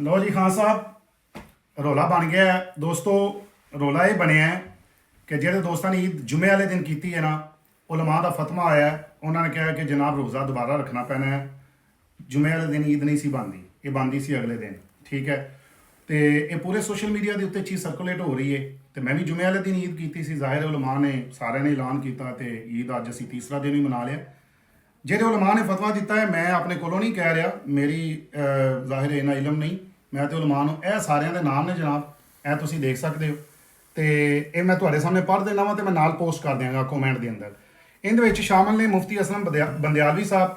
लो जी खान साहब रौला बन गया है दोस्तों। रौला ये बनया है कि जेह्ड़े दोस्तों ने ईद जुमे वाले दिन की है ना, उलमा का फतवा आया है, उन्होंने कहा कि जनाब रोज़ा दोबारा रखना पैना है। जुमे वाले दिन ईद नहीं सी बनती, ये बनती सी अगले दिन, ठीक है। तो ये पूरे सोशल मीडिया के उत्ते चीज़ सर्कुलेट हो रही है। तो मैं भी जुमे वाले दिन ईद की सी, ज़ाहिर उलमा ने सारे ने ऐलान किया तो ईद अज असी तीसरा दिन ही मना लिया। ਜਿਹੜੇ ਉਲਮਾ ਨੇ ਫਤਵਾ ਦਿੱਤਾ ਹੈ, ਮੈਂ ਆਪਣੇ ਕੋਲੋਂ ਨਹੀਂ ਕਹਿ ਰਿਹਾ, ਮੇਰੀ ਜ਼ਾਹਿਰ ਇਹਨਾਂ ਇਲਮ ਨਹੀਂ। ਮੈਂ ਤੇ ਉਲਮਾ ਨੂੰ ਇਹ ਸਾਰਿਆਂ ਦੇ ਨਾਮ ਨੇ ਜਨਾਬ, ਇਹ ਤੁਸੀਂ ਦੇਖ ਸਕਦੇ ਹੋ। ਤੇ ਇਹ ਮੈਂ ਤੁਹਾਡੇ ਸਾਹਮਣੇ ਪੜ੍ਹ ਦੇਣਾ ਵਾ ਤੇ ਮੈਂ ਨਾਲ ਪੋਸਟ ਕਰ ਦਿਆਂਗਾ ਕਮੈਂਟ ਦੇ ਅੰਦਰ। ਇਹਦੇ ਵਿੱਚ ਸ਼ਾਮਲ ਨੇ ਮੁਫਤੀ ਅਸਲਮ ਬੰਦਿਆਲਵੀ ਸਾਹਿਬ,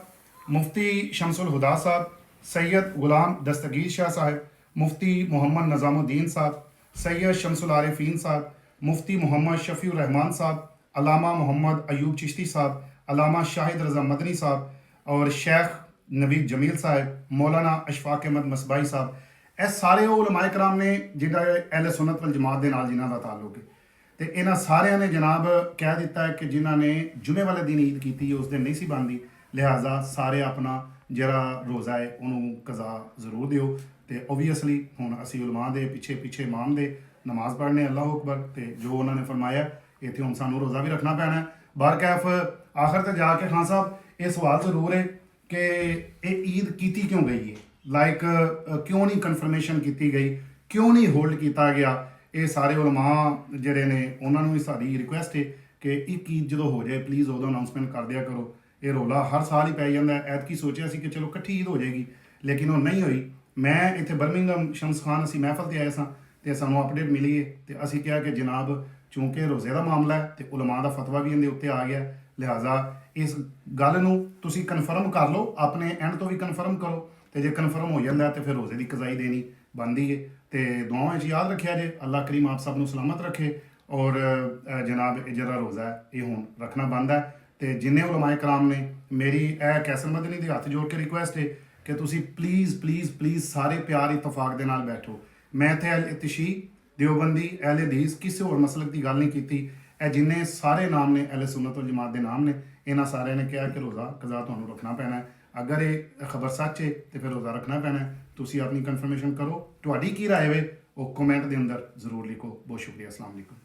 ਮੁਫਤੀ ਸ਼ਮਸੁਲ ਹੁਦਾ ਸਾਹਿਬ, सैयद गुलाम दस्तगीर शाह साहब, मुफ्ती मोहम्मद नज़ामुद्दीन साहब, सैयद शमसुल आरिफीन साहब, मुफ्ती मोहम्मद शफ़ीउर रहमान साहब, अलामा मोहम्मद अयूब चिश्ती साहब, अलामा शाहिद रज़ा मदनी साहब और शेख नवीद जमील साहब, मौलाना अशफाक अहमद मसबाई साहब। ਇਹ ਸਾਰੇ ਉਹ ਉਲਮਾਏ ਕਰਾਮ ਨੇ ਜਿਹੜਾ ਅਹਿਲ ਸੁन्नत वल जमात ਦੇ ਨਾਲ ਜਿਨ੍ਹਾਂ ਦਾ ਤਾਲੁਕ ਹੈ। ਤੇ ਇਹਨਾਂ ਸਾਰਿਆਂ ਨੇ ਜਨਾਬ ਕਹਿ ਦਿੱਤਾ ਹੈ ਕਿ ਜਿਨ੍ਹਾਂ ਨੇ ਜੁਮੇ ਵਾਲੇ ਦਿਨ ਈਦ ਕੀਤੀ ਉਸ ਦਿਨ ਨਹੀਂ ਸੀ ਬਣਦੀ, ਲਿਹਾਜ਼ਾ ਸਾਰੇ ਆਪਣਾ ਜਿਹੜਾ ਰੋਜ਼ਾ ਹੈ ਉਹਨੂੰ ਕਜ਼ਾ ਜ਼ਰੂਰ ਦਿਓ। ਤੇ ਓਬਵੀਅਸਲੀ ਹੁਣ ਅਸੀਂ ਉਲਮਾ ਦੇ ਪਿੱਛੇ ਪਿੱਛੇ ਇਮਾਮ ਦੇ ਨਮਾਜ਼ ਪੜ੍ਹਨੇ, ਅੱਲਾਹੁ ਅਕਬਰ। ਤੇ ਜੋ ਉਹਨਾਂ ਨੇ ਫਰਮਾਇਆ ਇੱਥੇ ਹੁਣ ਸਾਨੂੰ ਰੋਜ਼ਾ ਵੀ ਰੱਖਣਾ ਪੈਣਾ ਹੈ। ਬਾਰਕੈਫ ਆਖਰ ਤੇ ਜਾ ਕੇ ਖਾਨ ਸਾਹਿਬ ਇਹ ਸਵਾਲ ਜ਼ਰੂਰ ਹੈ ਕਿ ਇਹ ਈਦ ਕੀਤੀ ਕਿਉਂ ਗਈ ਹੈ, ਲਾਈਕ ਕਿਉਂ ਨਹੀਂ ਕਨਫਰਮੇਸ਼ਨ ਕੀਤੀ ਗਈ, ਕਿਉਂ ਨਹੀਂ ਹੋਲਡ ਕੀਤਾ ਗਿਆ। ਇਹ ਸਾਰੇ ਉਲਮਾ ਜਿਹੜੇ ਨੇ ਉਹਨਾਂ ਨੂੰ ਵੀ ਸਾਡੀ ਰਿਕੁਐਸਟ ਹੈ ਕਿ ਇੱਕ ਈਦ ਜਦੋਂ ਹੋ ਜਾਏ ਪਲੀਜ਼ ਉਦੋਂ ਅਨਾਉਂਸਮੈਂਟ ਕਰ ਦਿਆ ਕਰੋ। ਇਹ ਰੌਲਾ ਹਰ ਸਾਲ ਹੀ ਪੈ ਜਾਂਦਾ। ਐਤਕੀ ਸੋਚਿਆ ਸੀ ਕਿ ਚਲੋ ਇਕੱਠੀ ਈਦ ਹੋ ਜਾਏਗੀ, ਲੇਕਿਨ ਉਹ ਨਹੀਂ ਹੋਈ। ਮੈਂ ਇੱਥੇ ਬਰਮਿੰਗਮ ਸ਼ਮਸ ਖਾਨ ਅਸੀਂ ਮਹਿਫਲ 'ਤੇ ਆਏ ਸਾਂ ਅਤੇ ਸਾਨੂੰ ਅਪਡੇਟ ਮਿਲੀ ਹੈ ਅਤੇ ਅਸੀਂ ਕਿਹਾ ਕਿ ਜਨਾਬ ਚੂੰਕਿ ਰੋਜ਼ੇ ਦਾ ਮਾਮਲਾ ਹੈ ਅਤੇ ਉਲਮਾ ਦਾ ਫਤਵਾ ਵੀ ਇਹਦੇ ਉੱਤੇ ਆ ਗਿਆ, ਲਿਹਾਜ਼ਾ ਇਸ ਗੱਲ ਨੂੰ ਤੁਸੀਂ ਕਨਫਰਮ ਕਰ ਲਓ, ਆਪਣੇ ਐਂਡ ਤੋਂ ਵੀ ਕਨਫਰਮ ਕਰੋ। ਅਤੇ ਜੇ ਕਨਫਰਮ ਹੋ ਜਾਂਦਾ ਤਾਂ ਫਿਰ ਰੋਜ਼ੇ ਦੀ ਕਜ਼ਾਈ ਦੇਣੀ ਬਣਦੀ ਹੈ। ਅਤੇ ਦੁਆਵਾਂ 'ਚ ਯਾਦ ਰੱਖਿਆ ਜੇ ਅੱਲਾ ਕਰੀਮ ਆਪ ਸਭ ਨੂੰ ਸਲਾਮਤ ਰੱਖੇ। ਔਰ ਜਨਾਬ ਇਹ ਜਿਹੜਾ ਰੋਜ਼ਾ ਹੈ ਇਹ ਹੁਣ ਰੱਖਣਾ ਬਣਦਾ ਹੈ। ਅਤੇ ਜਿੰਨੇ ਉਲਮਾਏ ਕਰਾਮ ਨੇ ਮੇਰੀ ਇਹ ਕੈਸਰ ਮਦਨੀ ਦੇ ਹੱਥ ਜੋੜ ਕੇ ਰਿਕੁਐਸਟ ਹੈ ਕਿ ਤੁਸੀਂ ਪਲੀਜ਼ ਪਲੀਜ਼ ਪਲੀਜ਼ ਸਾਰੇ ਪਿਆਰ ਇਤਫਾਕ ਦੇ ਨਾਲ ਬੈਠੋ। ਮੈਂ ਇੱਥੇ ਇਤਸ਼ੀ ਦਿਓਬੰਦੀ ਅਹਿਲ ਹਦੀਸ ਕਿਸੇ ਹੋਰ ਮਸਲਕ ਦੀ ਗੱਲ ਨਹੀਂ ਕੀਤੀ। ਇਹ ਜਿੰਨੇ ਸਾਰੇ ਨਾਮ ਨੇ ਅਹਿਲ ਸੁन्नत वल जमात ਦੇ ਨਾਮ ਨੇ, ਇਹਨਾਂ ਸਾਰਿਆਂ ਨੇ ਕਿਹਾ ਕਿ ਰੋਜ਼ਾ ਕਜ਼ਾ ਤੁਹਾਨੂੰ ਰੱਖਣਾ ਪੈਣਾ ਹੈ। ਅਗਰ ਇਹ ਖਬਰ ਸੱਚ ਹੈ ਤਾਂ ਫਿਰ ਰੋਜ਼ਾ ਰੱਖਣਾ ਪੈਣਾ ਹੈ। ਤੁਸੀਂ ਆਪਣੀ ਕਨਫਰਮੇਸ਼ਨ ਕਰੋ, ਤੁਹਾਡੀ ਕੀ ਰਾਏ ਵੇ ਉਹ ਕਮੈਂਟ ਦੇ ਅੰਦਰ ਜ਼ਰੂਰ ਲਿਖੋ। ਬਹੁਤ ਸ਼ੁਕਰੀਆ, ਅਸਲਾਮ ਵਾਲੇਕੁਮ।